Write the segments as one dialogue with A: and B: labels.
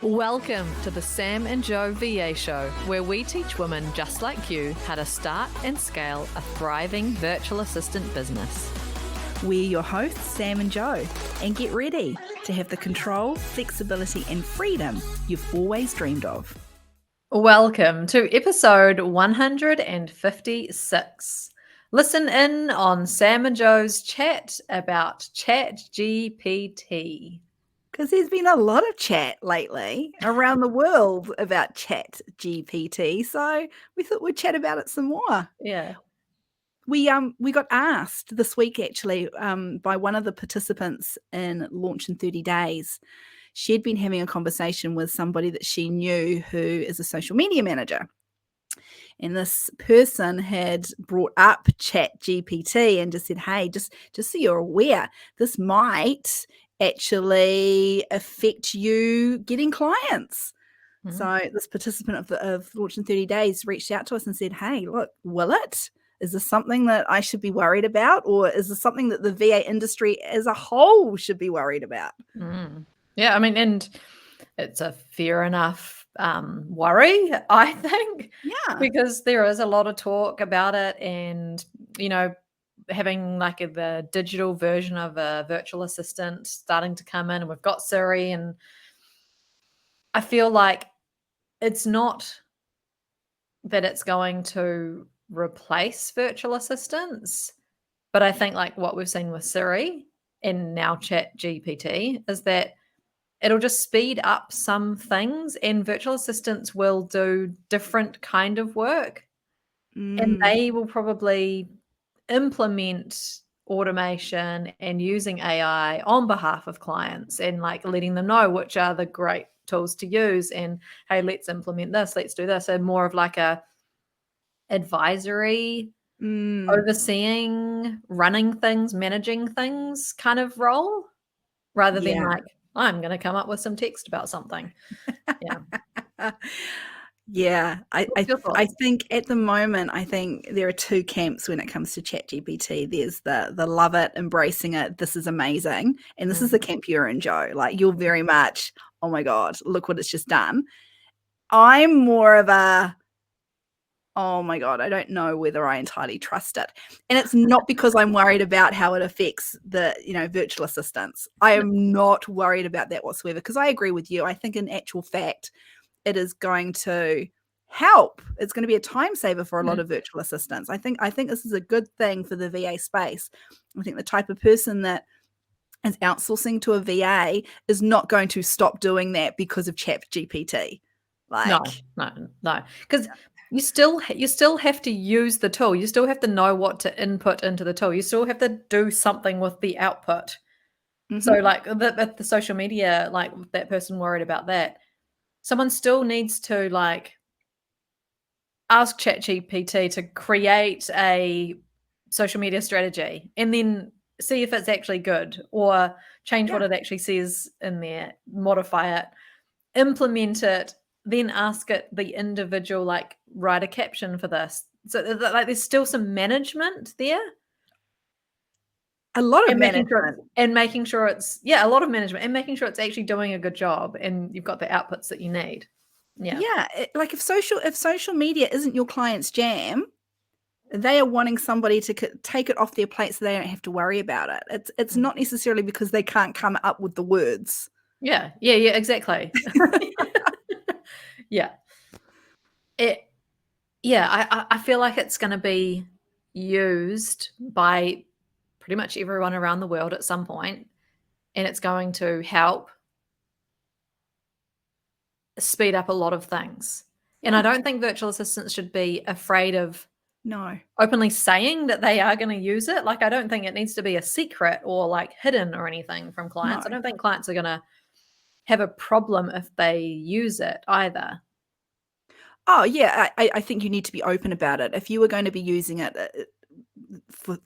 A: Welcome to the Sam and Joe VA Show, where we teach women just like you how to start and scale a thriving virtual assistant business.
B: We're your hosts, Sam and Joe, and get ready to have the control, flexibility, and freedom you've always dreamed of.
A: Welcome to episode 156. Listen in on Sam and Joe's chat about Chat GPT.
B: Because there's been a lot of chat lately around the world about Chat GPT, so we thought we'd chat about it some more.
A: Yeah.
B: We got asked this week actually by one of the participants in Launch in 30 Days. She'd been having a conversation with somebody that she knew who is a social media manager. And this person had brought up Chat GPT and just said, hey, just so you're aware, this might actually affect you getting clients.
A: Mm-hmm.
B: So this participant of Launch in 30 Days reached out to us and said, hey, look, will it? Is this something that I should be worried about? Or is this something that the VA industry as a whole should be worried about?
A: Yeah, I mean, and it's a fair enough worry, I think.
B: Yeah.
A: Because there is a lot of talk about it and, you know, having like the digital version of a virtual assistant starting to come in, and we've got Siri, and I feel like it's not that it's going to replace virtual assistants, but I think like what we've seen with Siri and now Chat GPT is that it'll just speed up some things, and virtual assistants will do different kind of work. And they will probably implement automation and using AI on behalf of clients and like letting them know which are the great tools to use, and hey, let's implement this, let's do this. So more of like a advisory, overseeing, running things, managing things kind of role, rather than like, I'm going to come up with some text about something. Yeah.
B: Yeah, I
A: What's your
B: think at the moment, I think there are two camps when it comes to ChatGPT. There's the love it, embracing it, this is amazing. And this is the camp you're in, Joe. Like you're very much, oh my God, look what it's just done. I'm more of a, oh my God, I don't know whether I entirely trust it. And it's not because I'm worried about how it affects the, virtual assistants. I am not worried about that whatsoever, because I agree with you. I think in actual fact, it is going to help. It's going to be a time saver for a lot of virtual assistants. I think this is a good thing for the VA space. I think the type of person that is outsourcing to a VA is not going to stop doing that because of Chat GPT.
A: No, because you still have to use the tool. You still have to know what to input into the tool. You still have to do something with the output. So like the social media, like that person worried about that. Someone still needs to like ask ChatGPT to create a social media strategy and then see if it's actually good, or change what it actually says in there, modify it, implement it, then ask it the individual, like write a caption for this. So like there's still some management there.
B: A lot of management.
A: Making sure it's a lot of management, and making sure it's actually doing a good job and you've got the outputs that you need.
B: Like if social media isn't your client's jam, they are wanting somebody to take it off their plate so they don't have to worry about it. It's not necessarily because they can't come up with the words.
A: Yeah, exactly. I feel like it's going to be used by pretty much everyone around the world at some point, and it's going to help speed up a lot of things. And I don't think virtual assistants should be afraid of openly saying that they are going to use it. Like, I don't think it needs to be a secret or like hidden or anything from clients. I don't think clients are going to have a problem if they use it either.
B: Oh yeah, I think you need to be open about it. If you were going to be using it for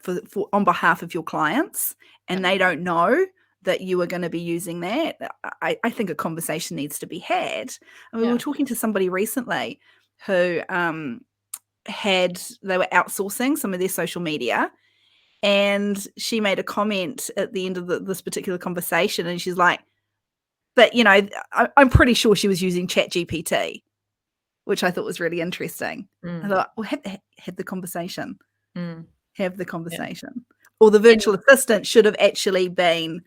B: on behalf of your clients and they don't know that you are going to be using that, I think a conversation needs to be had. I mean, we were talking to somebody recently who they were outsourcing some of their social media, and she made a comment at the end of this particular conversation, and she's like, But, you know, I'm pretty sure she was using Chat GPT, which I thought was really interesting. I thought, well, have the conversation. Have the
A: Yeah.
B: conversation. Or the virtual assistant should have actually been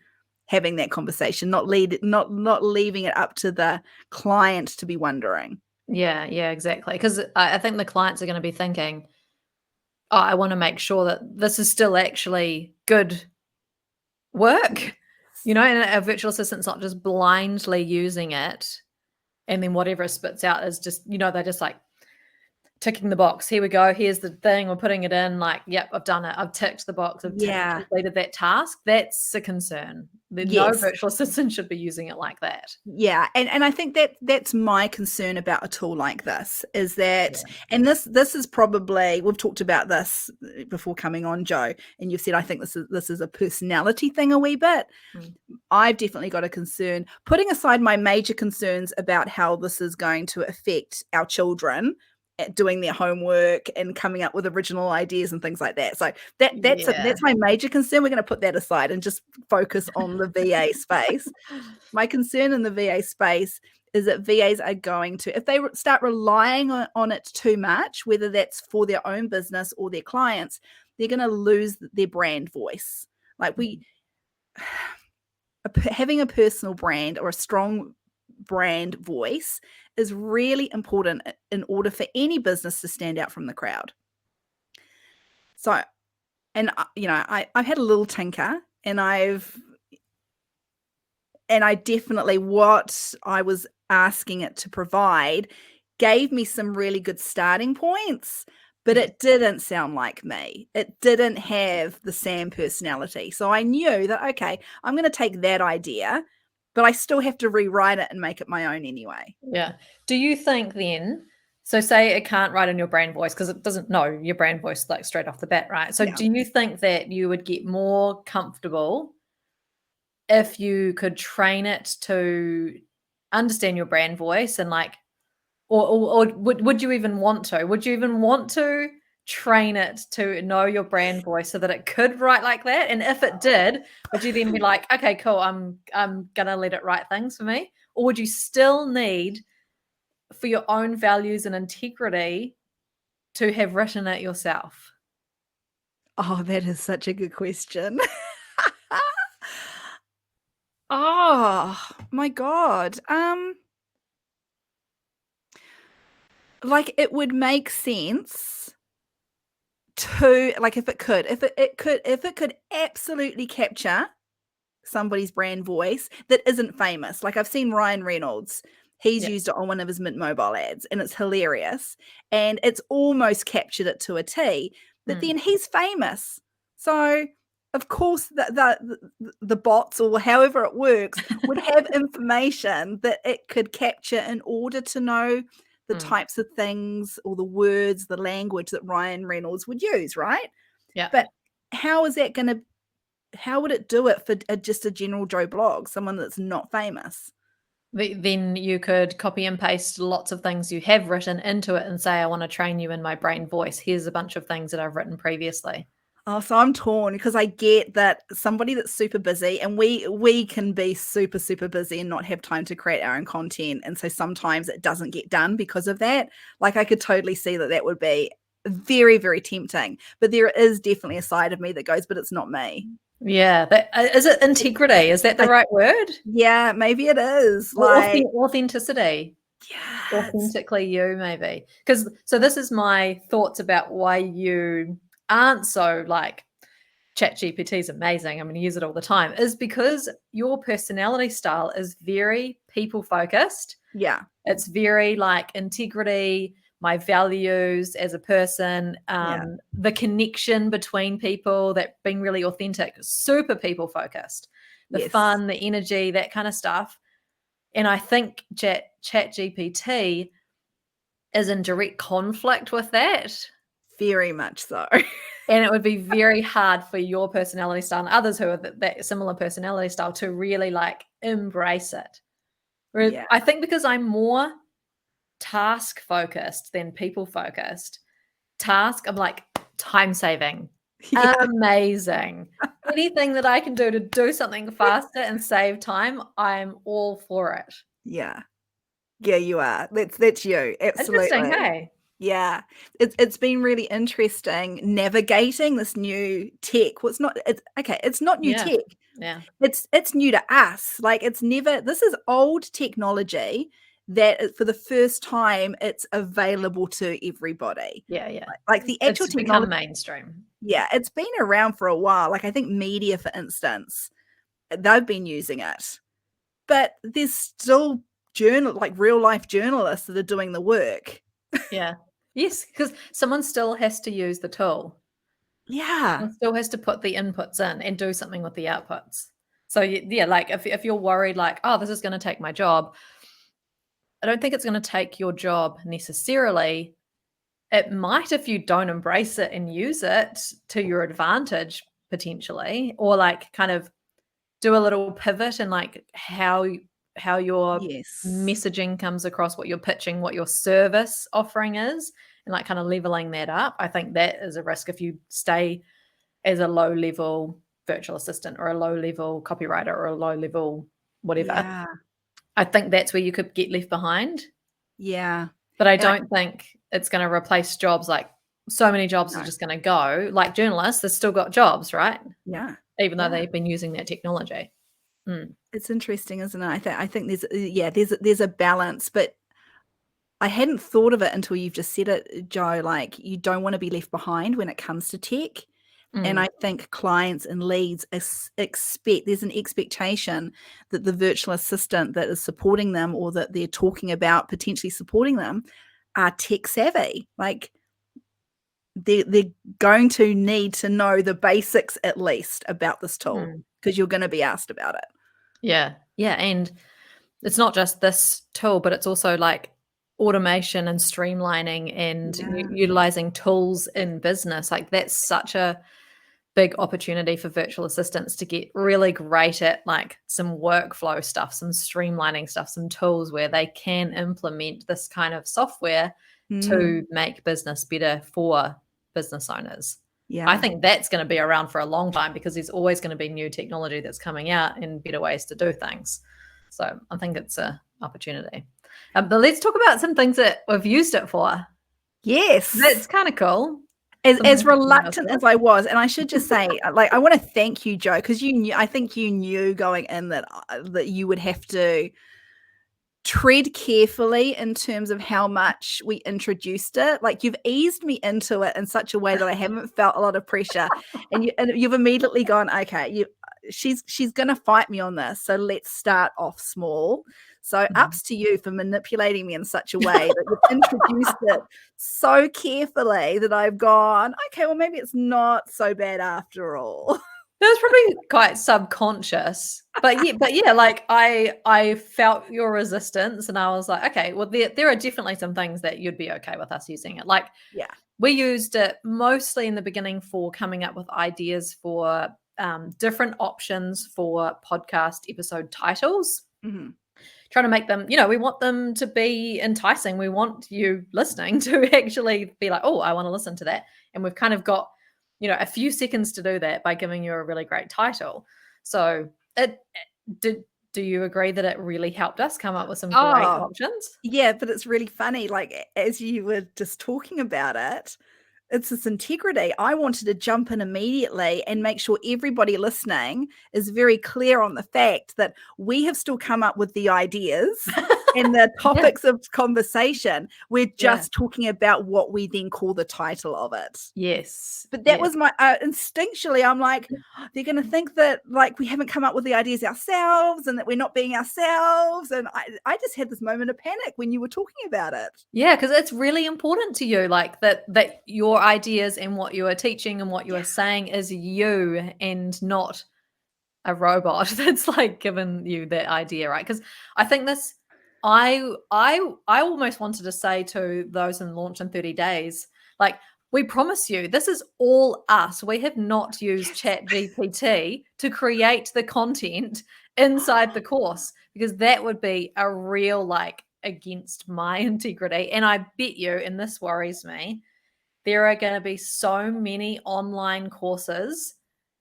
B: having that conversation, not leaving it up to the client to be wondering.
A: Yeah, exactly. Because I think the clients are going to be thinking, oh, I want to make sure that this is still actually good work, you know, and a virtual assistant's not just blindly using it and then whatever it spits out is just, you know, they're just like ticking the box. Here we go. Here's the thing. We're putting it in. Like, yep, I've done it. I've ticked the box. I've
B: Yeah.
A: completed that task. That's a concern. No
B: Yes.
A: virtual assistant should be using it like that.
B: Yeah, and I think that's my concern about a tool like this is that,
A: Yeah.
B: and this is probably, we've talked about this before coming on, Joe, and you've said I think this is a personality thing a wee bit. I've definitely got a concern, putting aside my major concerns about how this is going to affect our children at doing their homework and coming up with original ideas and things like that. So that's my major concern. We're going to put that aside and just focus on the VA space. My concern in the VA space is that VAs are going to, if they start relying on it too much, whether that's for their own business or their clients, they're going to lose their brand voice. Like having a personal brand or a strong brand voice is really important in order for any business to stand out from the crowd. So, and you know, I've had a little tinker, and I definitely, what I was asking it to provide gave me some really good starting points, but it didn't sound like me. It didn't have the Sam personality. So I knew that, okay, I'm going to take that idea, but I still have to rewrite it and make it my own anyway.
A: Yeah. Do you think then, so say it can't write in your brand voice because it doesn't know your brand voice like straight off the bat, right? So do you think that you would get more comfortable if you could train it to understand your brand voice and like, or would you even want to? Would you even want to train it to know your brand voice so that it could write like that? And if it did, would you then be like, okay, cool, I'm gonna let it write things for me? Or would you still need, for your own values and integrity, to have written it yourself?
B: Oh, that is such a good question. Oh my God. Like, it would make sense to, like, if it could absolutely capture somebody's brand voice that isn't famous. Like, I've seen Ryan Reynolds. He's used it on one of his Mint Mobile ads, and it's hilarious. And it's almost captured it to a T, but then he's famous. So of course the bots, or however it works, would have information that it could capture in order to know the types of things or the words, the language that Ryan Reynolds would use, right?
A: Yeah.
B: But how would it do it for just a general Joe blog, someone that's not famous?
A: Then you could copy and paste lots of things you have written into it and say, I want to train you in my brain voice. Here's a bunch of things that I've written previously.
B: Oh, so I'm torn because I get that somebody that's super busy, and we can be super, super busy and not have time to create our own content. And so sometimes it doesn't get done because of that. Like, I could totally see that would be very, very tempting. But there is definitely a side of me that goes, but it's not me.
A: Yeah. Is it integrity? Is that the right word?
B: Yeah, maybe it is.
A: Or
B: Like,
A: authenticity.
B: yes.
A: Authentically you, maybe. So this is my thoughts about why you aren't so like, Chat GPT is amazing, I'm going to use it all the time, is because your personality style is very people focused.
B: Yeah.
A: It's very like integrity, my values as a person, the connection between people, that being really authentic, super people focused, the fun, the energy, that kind of stuff. And I think Chat GPT is in direct conflict with that.
B: Very much so.
A: And it would be very hard for your personality style and others who are that similar personality style to really like embrace it.
B: Yeah.
A: I think because I'm more task focused than people focused. Task, I'm like time saving.
B: Yeah.
A: Amazing. Anything that I can do to do something faster and save time, I'm all for it.
B: Yeah. Yeah, you are. That's you.
A: Interesting,
B: Absolutely.
A: hey?
B: Yeah. It's been really interesting navigating this new tech. Well, it's not new
A: Yeah.
B: tech.
A: Yeah.
B: It's new to us. Like, this is old technology that for the first time it's available to everybody.
A: Yeah, yeah.
B: Like the actual
A: It's
B: technology,
A: become mainstream.
B: yeah, it's been around for a while. Like, I think media, for instance, they've been using it. But there's still real life journalists that are doing the work.
A: Yeah. Yes, because someone still has to use the tool.
B: Yeah.
A: Someone still has to put the inputs in and do something with the outputs. So yeah, like if you're worried like, oh, this is going to take my job, I don't think it's going to take your job necessarily. It might if you don't embrace it and use it to your advantage potentially, or like kind of do a little pivot in like how your
B: Yes.
A: messaging comes across, what you're pitching, what your service offering is, and like kind of leveling that up. I think that is a risk if you stay as a low level virtual assistant or a low level copywriter or a low level whatever.
B: Yeah.
A: I think that's where you could get left behind.
B: Yeah.
A: But I
B: And
A: don't think it's going to replace jobs. Like so many jobs are
B: no.
A: just going to go. Like journalists, they've still got jobs, right?
B: Yeah.
A: Even though
B: Yeah.
A: they've been using that technology. Mm.
B: It's interesting, isn't it? I think there's a balance, but I hadn't thought of it until you've just said it, Joe. Like, you don't want to be left behind when it comes to tech. And
A: Mm.
B: I think clients and leads expect there's an expectation that the virtual assistant that is supporting them or that they're talking about potentially supporting them are tech savvy. Like, they're going to need to know the basics at least about this tool
A: Mm.
B: because you're going to be asked about it.
A: Yeah. Yeah. And it's not just this tool, but it's also like automation and streamlining and
B: Yeah.
A: utilizing tools in business. Like that's such a big opportunity for virtual assistants to get really great at like some workflow stuff, some streamlining stuff, some tools where they can implement this kind of software
B: Mm,
A: to make business better for business owners. I
B: yeah.
A: think that's going to be around for a long time because there's always going to be new technology that's coming out and better ways to do things. So I think it's an opportunity. But let's talk about some things that we've used it for. That's
B: Yes.
A: kind of cool. Some
B: As
A: things that we use
B: reluctant
A: for.
B: as I was, and I should just say, like, I want to thank you, Joe, because I think you knew going in that you would have to tread carefully in terms of how much we introduced it. Like, you've eased me into it in such a way that I haven't felt a lot of pressure, and you've immediately gone, okay, she's going to fight me on this, so let's start off small. So
A: Mhm.
B: ups to you for manipulating me in such a way that you've introduced it so carefully that I've gone, okay, well, maybe it's not so bad after all.
A: That was probably quite subconscious. But yeah, like I felt your resistance and I was like, okay, well there are definitely some things that you'd be okay with us using it. Like
B: Yeah.
A: we used it mostly in the beginning for coming up with ideas for different options for podcast episode titles,
B: Mhm.
A: trying to make them, we want them to be enticing. We want you listening to actually be like, oh, I want to listen to that. And we've kind of got, a few seconds to do that by giving you a really great title. So did do you agree that it really helped us come up with some great
B: Oh,
A: options?
B: yeah, but it's really funny, like, as you were just talking about it, it's this integrity. I wanted to jump in immediately and make sure everybody listening is very clear on the fact that we have still come up with the ideas and the
A: Yeah,
B: topics of conversation. We're
A: yeah.
B: just talking about what we then call the title of it.
A: Yes.
B: But that
A: Yes.
B: was my instinctually, I'm like, "Oh, they're going to think that like we haven't come up with the ideas ourselves and that we're not being ourselves." And I just had this moment of panic when you were talking about it.
A: Yeah, because it's really important to you, like that your ideas and what you are teaching and what you
B: Yeah.
A: are saying is you and not a robot that's like given you that idea, right? Because I think this I almost wanted to say to those in launch in 30 days, like, we promise you this is all us. We have not used
B: Yes.
A: Chat GPT to create the content inside the course because that would be a real like against my integrity. And I bet you, and this worries me, there are going to be so many online courses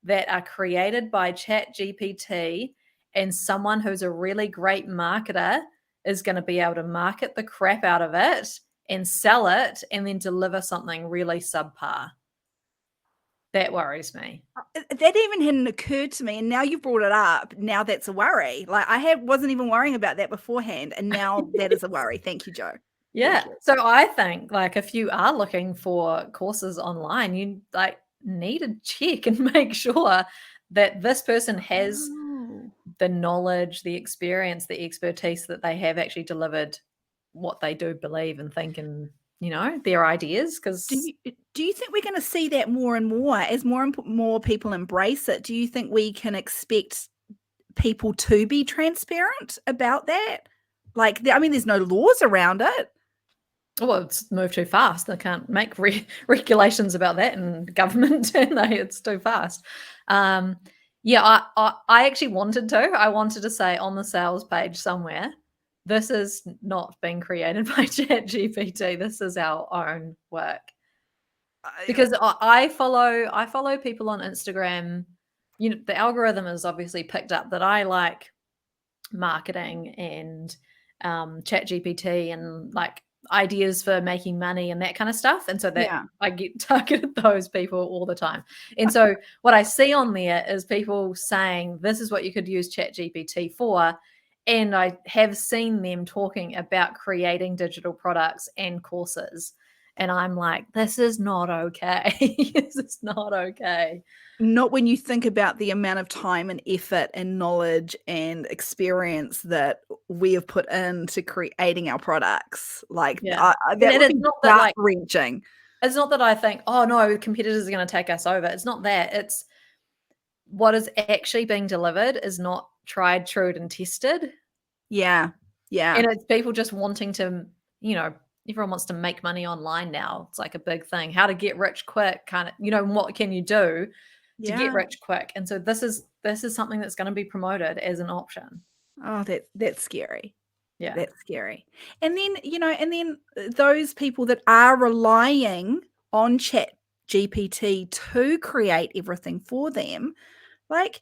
A: that are created by Chat GPT, and someone who's a really great marketer is going to be able to market the crap out of it and sell it and then deliver something really subpar. That worries me.
B: That even hadn't occurred to me, and now you brought it up. Now that's a worry. Like wasn't even worrying about that beforehand, and now that is a worry. Thank you, Joe.
A: Yeah. So I think, like, if you are looking for courses online, you like need to check and make sure that this person has the knowledge, the experience, the expertise, that they have actually delivered what they do believe and think, and their ideas. Because
B: Do you think we're going to see that more and more as more and more people embrace it? Do you think we can expect people to be transparent about that? Like, I mean, there's no laws around it.
A: well, it's moved too fast. They can't make regulations about that in government, and it's too fast. Yeah, I actually wanted to. I wanted to say on the sales page somewhere, this is not being created by Chat GPT. This is our own work. Because I follow people on Instagram. The algorithm has obviously picked up that I like marketing and Chat GPT and like ideas for making money and that kind of stuff. And so that I get targeted those people all the time. And so what I see on there is people saying, this is what you could use Chat GPT for. And I have seen them talking about creating digital products and courses. And I'm like, this is not okay. This is not okay.
B: Not when you think about the amount of time and effort and knowledge and experience that we have put into creating our products. Like, that would be gut-wrenching.
A: It's not that I think, oh no, competitors are going to take us over. It's not that. It's what is actually being delivered is not tried, true, and tested.
B: Yeah.
A: And it's people just wanting to, everyone wants to make money online now. It's like a big thing. How to get rich quick, kind of, what can you do to get rich quick? And so this is something that's going to be promoted as an option.
B: Oh, that's scary.
A: Yeah.
B: That's scary. And then, those people that are relying on Chat GPT to create everything for them, like,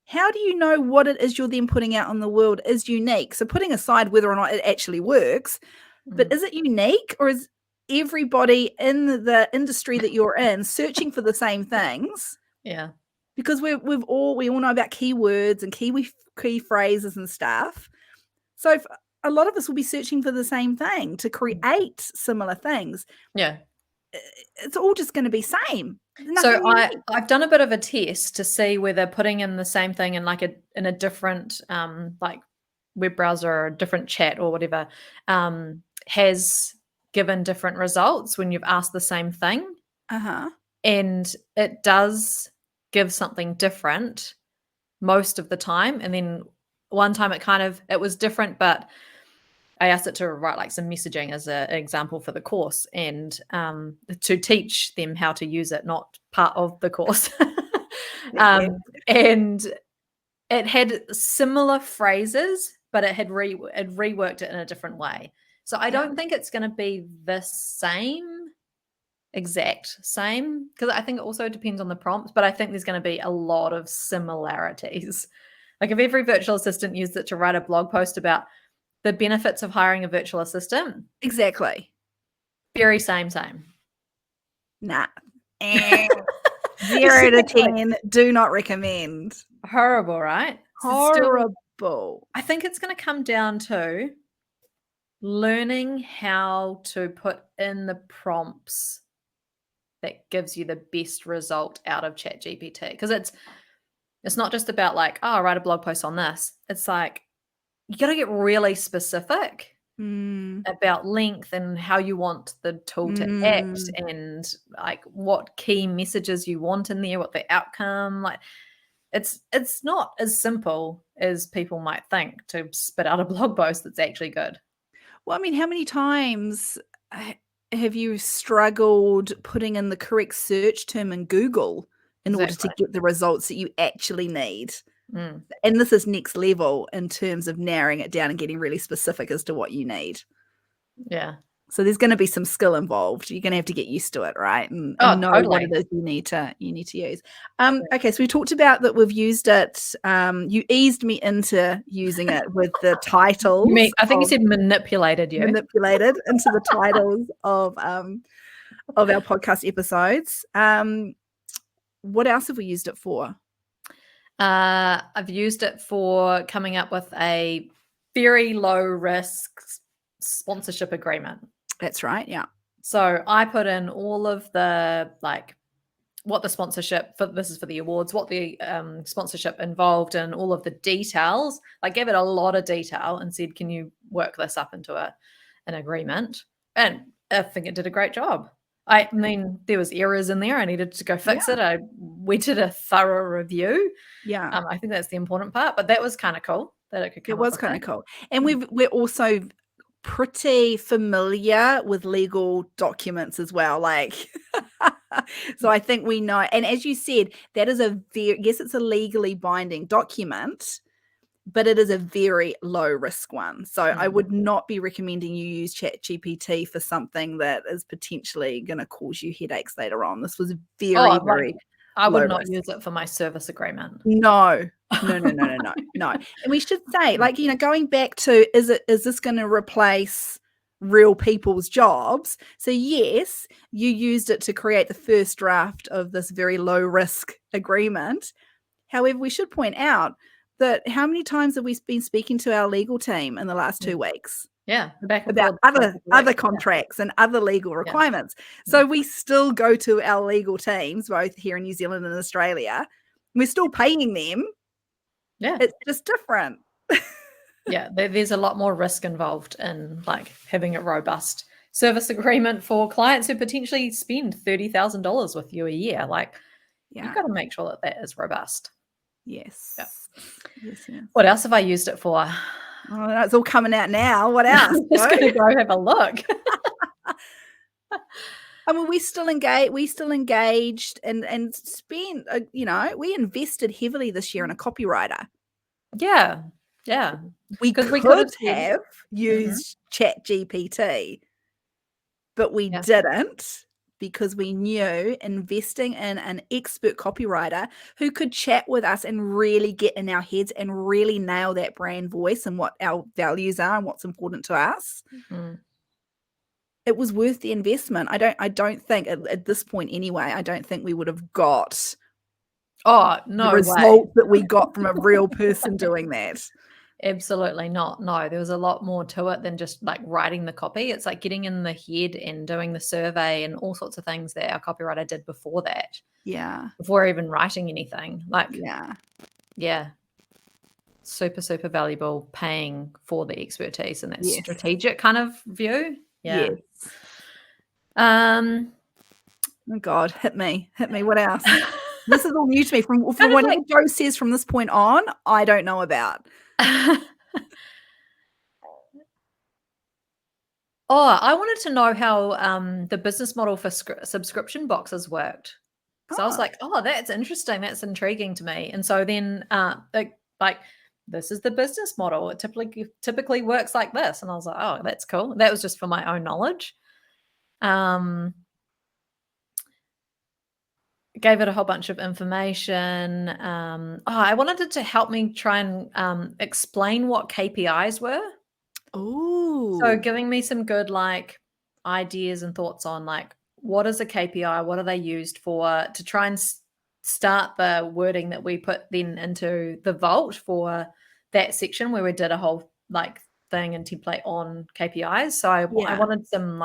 B: how do you know what it is you're then putting out on the world is unique? So putting aside whether or not it actually works, but is it unique, or is everybody in the industry that you're in searching for the same things?
A: Yeah.
B: Because we all know about keywords and key phrases and stuff. So a lot of us will be searching for the same thing to create similar things.
A: Yeah.
B: It's all just going to be same.
A: So I've done a bit of a test to see whether putting in the same thing in like in a different like web browser or a different chat or whatever has given different results when you've asked the same thing. And it does give something different most of the time. And then one time it was different, but I asked it to write like some messaging as an example for the course and to teach them how to use it, not part of the course. And it had similar phrases, but it had reworked it in a different way. So I don't think it's going to be the exact same, because I think it also depends on the prompts, but I think there's going to be a lot of similarities. Like if every virtual assistant used it to write a blog post about the benefits of hiring a virtual assistant.
B: Exactly.
A: Very same.
B: Nah. 0 to 10, do not recommend.
A: Horrible, right?
B: Horrible.
A: I think it's going to come down to learning how to put in the prompts that gives you the best result out of Chat GPT. Because it's not just about like, oh, I'll write a blog post on this. It's like, you got to get really specific about length and how you want the tool to act and like what key messages you want in there, what the outcome, like it's not as simple as people might think to spit out a blog post that's actually good.
B: Well, I mean, how many times have you struggled putting in the correct search term in Google in order to get the results that you actually need? And this is next level in terms of narrowing it down and getting really specific as to what you need.
A: Yeah.
B: So there's going to be some skill involved. You're going to have to get used to it, right? And know what it
A: Totally.
B: is you need to use. Okay, so we talked about that we've used it. You eased me into using it with the titles.
A: I think you said manipulated you.
B: Manipulated into the titles of our podcast episodes. What else have we used it for?
A: I've used it for coming up with a very low risk sponsorship agreement.
B: That's right. Yeah.
A: So I put in all of the what the sponsorship for, this is for the awards, what the sponsorship involved and all of the details. I gave it a lot of detail and said, can you work this up into an agreement? And I think it did a great job. I mean, there was errors in there. I needed to go fix it. We did a thorough review.
B: Yeah.
A: I think that's the important part, but that was kind of cool that it could come up with
B: It was kind of cool. And we're also pretty familiar with legal documents as well. So I think we know. And as you said, that is yes, it's a legally binding document, but it is a very low risk one. So I would not be recommending you use Chat GPT for something that is potentially going to cause you headaches later on. This was very
A: I would not use it for my service agreement.
B: No. And we should say, going back to, is this going to replace real people's jobs? So yes, you used it to create the first draft of this very low risk agreement. However, we should point out that how many times have we been speaking to our legal team in the last 2 weeks?
A: Yeah,
B: about other contracts and other legal requirements. So we still go to our legal teams, both here in New Zealand and Australia. We're still paying them.
A: Yeah.
B: It's just different.
A: Yeah, there's a lot more risk involved in having a robust service agreement for clients who potentially spend $30,000 with you a year. You've got to make sure that is robust.
B: Yes.
A: Yeah.
B: Yes.
A: What else have I used it for?
B: Oh, it's all coming out now. What else?
A: Just gonna go have a look.
B: I mean, we still engaged and spent. We invested heavily this year in a copywriter.
A: Yeah.
B: We could have used Chat GPT, but we didn't, because we knew investing in an expert copywriter who could chat with us and really get in our heads and really nail that brand voice and what our values are and what's important to us. It was worth the investment. I don't think at this point anyway, I don't think we would have got the result that we got from a real person doing that.
A: Absolutely not. No, there was a lot more to it than just writing the copy. It's getting in the head and doing the survey and all sorts of things that our copywriter did before that.
B: Yeah.
A: Before even writing anything.
B: Yeah.
A: Super, super valuable, paying for the expertise and that strategic kind of view. Yeah.
B: Yes. Oh God, hit me. What else? This is all new to me. From whatever Joe says from this point on, I don't know about.
A: I wanted to know how the business model for subscription boxes worked. So I was like, that's interesting. That's intriguing to me. And so then this is the business model. It typically works like this. And I was like, oh, that's cool. That was just for my own knowledge. Gave it a whole bunch of information. I wanted it to help me try and explain what KPIs were.
B: Oh,
A: so giving me some good ideas and thoughts on what is a KPI, what are they used for, to try and start the wording that we put then into the vault for that section where we did a whole thing and template on KPIs. So I wanted some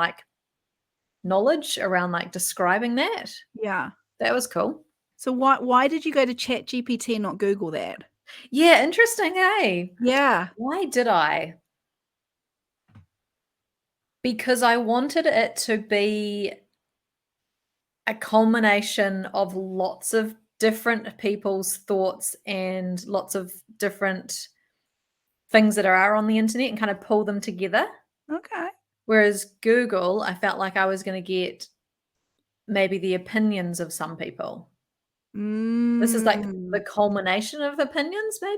A: knowledge around describing that.
B: Yeah.
A: That was cool.
B: So why did you go to Chat GPT and not Google that?
A: Yeah, interesting, eh?
B: Yeah.
A: Why did I? Because I wanted it to be a culmination of lots of different people's thoughts and lots of different things that are on the internet and kind of pull them together.
B: Okay.
A: Whereas Google, I felt like I was going to get maybe the opinions of some people. This is the culmination of opinions, maybe?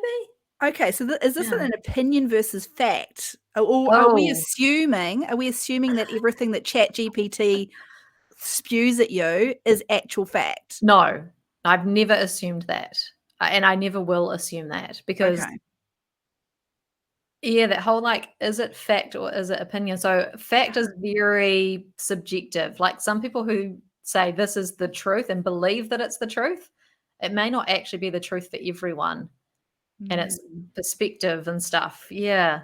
B: Okay, so is this
A: Yeah.
B: an opinion versus fact? Or are we
A: Oh,
B: assuming that everything that Chat GPT spews at you is actual fact?
A: no, I've never assumed that. And I never will assume that because
B: Okay.
A: yeah, that whole like, is it fact or is it opinion? So fact is very subjective. Like some people who say this is the truth and believe that it's the truth, it may not actually be the truth for everyone. And it's
B: Mm.
A: perspective and stuff. Yeah.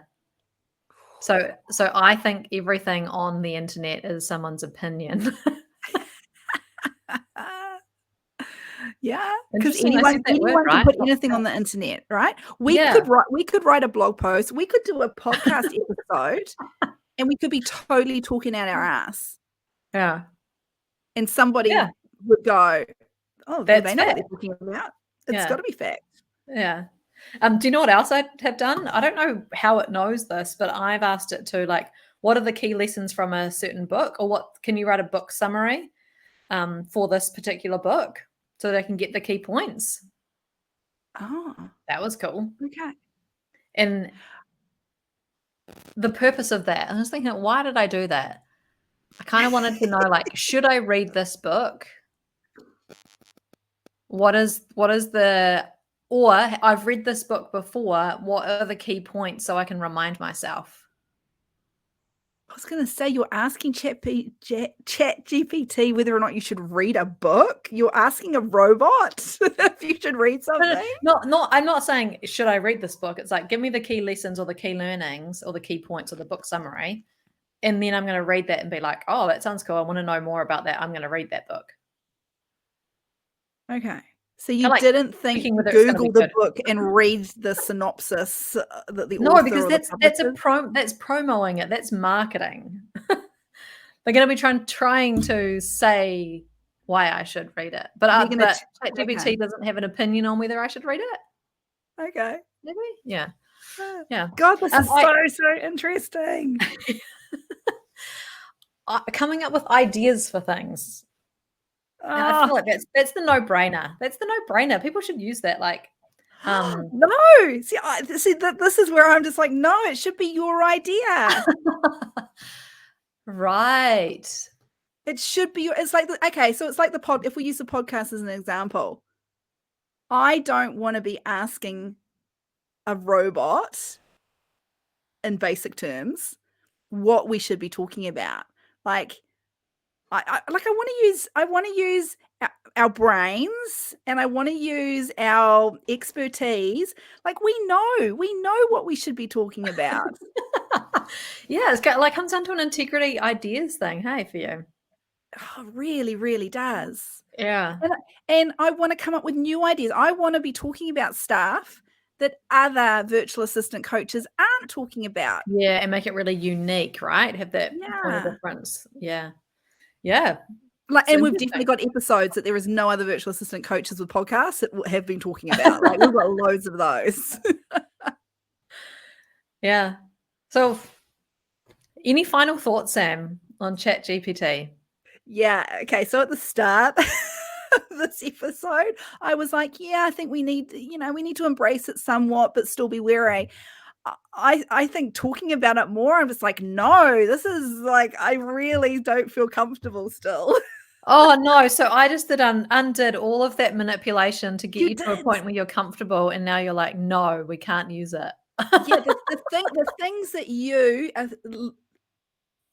A: So I think everything on the internet is someone's opinion.
B: Yeah, because
A: Interesting, I said that word
B: anyone can
A: right.
B: put anything on the internet, right?
A: Yeah.
B: We could write a blog post, we could do a podcast episode, and we could be totally talking out our ass,
A: Yeah.
B: and somebody
A: Yeah.
B: would go, "Oh, well,
A: That's
B: they know what they're
A: fact.
B: talking about. It's
A: Yeah.
B: gotta be fact."
A: Yeah. Do you know what else I have done? I don't know how it knows this, but I've asked it to like, what are the key lessons from a certain book, or what can you write a book summary for this particular book so that I can get the key points?
B: Oh,
A: That was cool.
B: okay.
A: And the purpose of that, I was thinking, why did I do that? I kind of wanted to know, like, should I read this book? What is the or I've read this book before. What are the key points so I can remind myself?
B: I was gonna say, you're asking ChatGPT whether or not you should read a book? You're asking a robot if you should read
A: No,
B: something?
A: not I'm not saying should I read this book. It's like give me the key lessons or the key learnings or the key points or the book summary, and then I'm going to read that and be like, oh, that sounds cool. I want to know more about that. I'm going to read that book.
B: Okay. So you
A: Kind of like
B: didn't think
A: checking whether it's going to
B: Google
A: be
B: the
A: good.
B: book and read the synopsis that the
A: No,
B: author
A: because
B: or the publisher.
A: that's promoting it. That's marketing. They're going to be trying to say why I should read it,
B: They're gonna
A: but
B: okay.
A: ChatGPT doesn't have an opinion on whether I should read it.
B: Okay.
A: Maybe, yeah, yeah.
B: God, this is
A: I
B: so interesting.
A: coming up with ideas for things. And I feel
B: Ah,
A: like that's the no-brainer. That's the no-brainer. People should use that, like,
B: no. See that this is where I'm just like, no, it should be your idea.
A: right.
B: It should be your it's like okay, so it's like the pod if we use the podcast as an example. I don't want to be asking a robot in basic terms what we should be talking about. Like I want to use our brains and I want to use our expertise. Like we know what we should be talking about.
A: Yeah, it's got like comes down to an integrity ideas thing, hey, for you.
B: Oh, really, really does.
A: Yeah.
B: And I want to come up with new ideas. I want to be talking about stuff that other virtual assistant coaches aren't talking about.
A: Yeah, and make it really unique, right? Have that point of
B: Yeah.
A: difference. Yeah. Yeah.
B: Like,
A: It's
B: and we've definitely
A: interesting.
B: got episodes that there is no other virtual assistant coaches with podcasts that have been talking about. Like, we've got loads of those.
A: Yeah. So any final thoughts, Sam, on Chat GPT?
B: Yeah. Okay. So at the start of this episode, I was like, yeah, I think we need to embrace it somewhat, but still be wary. I think talking about it more, I'm just like, no, this is like, I really don't feel comfortable still.
A: Oh, no. So I just undid all of that manipulation to get
B: You
A: you to a
B: did.
A: point where you're comfortable, and now you're like, "No, we can't use it."
B: Yeah. The things that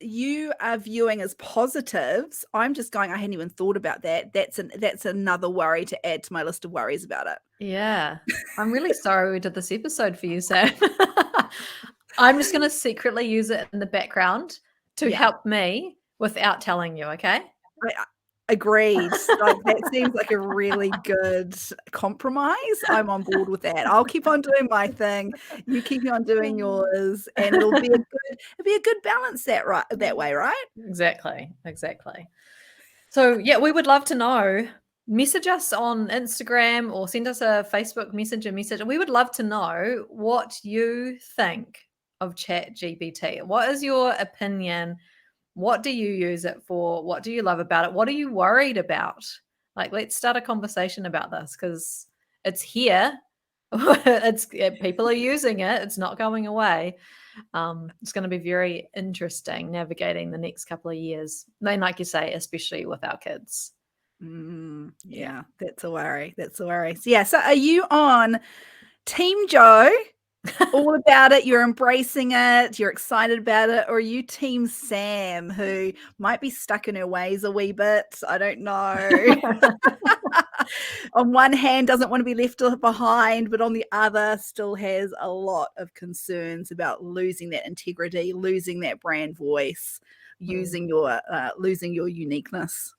B: you are viewing as positives, I'm just going, I hadn't even thought about that. That's another worry to add to my list of worries about it.
A: Yeah. I'm really sorry we did this episode for you, Sam. I'm just gonna secretly use it in the background to
B: Yeah.
A: help me without telling you, okay?
B: I agreed. Like, that seems like a really good compromise. I'm on board with that. I'll keep on doing my thing. You keep on doing yours, and it'll be a good balance that way, right?
A: Exactly, exactly. So, yeah, we would love to know. Message us on Instagram or send us a Facebook message. We would love to know what you think of Chat GPT. What is your opinion? What do you use it for? What do you love about it? What are you worried about? Like, let's start a conversation about this because it's here. People are using it. It's not going away. It's going to be very interesting navigating the next couple of years. And like you say, especially with our kids.
B: Yeah, that's a worry. That's a worry. So, yeah. So, are you on Team Joe? All about it, you're embracing it, you're excited about it, or are you Team Sam, who might be stuck in her ways a wee bit? I don't know. On one hand, doesn't want to be left behind, but on the other, still has a lot of concerns about losing that integrity, losing that brand voice, losing your uniqueness.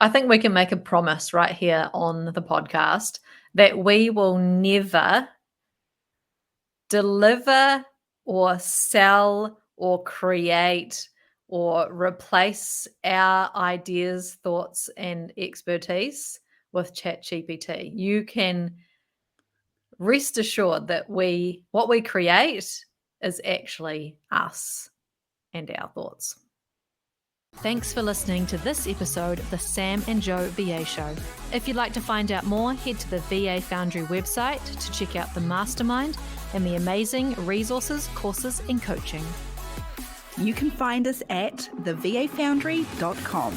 A: I think we can make a promise right here on the podcast that we will never deliver or sell or create or replace our ideas, thoughts, and expertise with Chat GPT. You can rest assured that what we create is actually us and our thoughts. Thanks for listening to this episode of the Sam and Joe VA Show. If you'd like to find out more, head to the VA Foundry website to check out the mastermind and the amazing resources, courses, and coaching.
B: You can find us at thevafoundry.com.